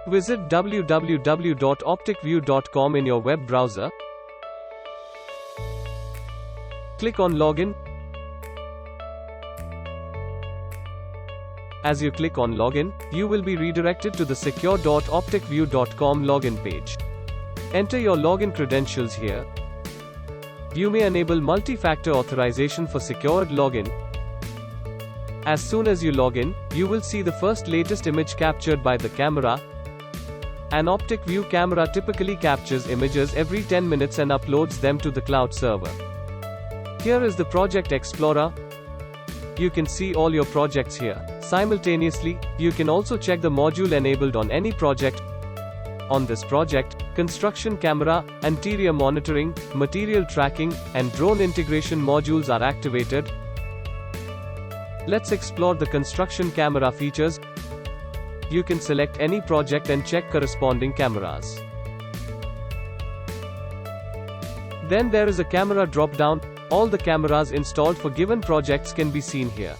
Visit www.opticvyu.com in your web browser. Click on Login. As you click on Login, you will be redirected to the secure.opticvyu.com login page. Enter your login credentials here. You may enable multi-factor authorization for secured login. As soon as you log in, you will see the first latest image captured by the camera. An OpticVyu camera typically captures images every 10 minutes and uploads them to the cloud server. Here is the Project Explorer. You can see all your projects here. Simultaneously, you can also check the module enabled on any project. On this project, construction camera, interior monitoring, material tracking, and drone integration modules are activated. Let's explore the construction camera features. You can select any project and check corresponding cameras. Then there is a camera drop-down. All the cameras installed for given projects can be seen here.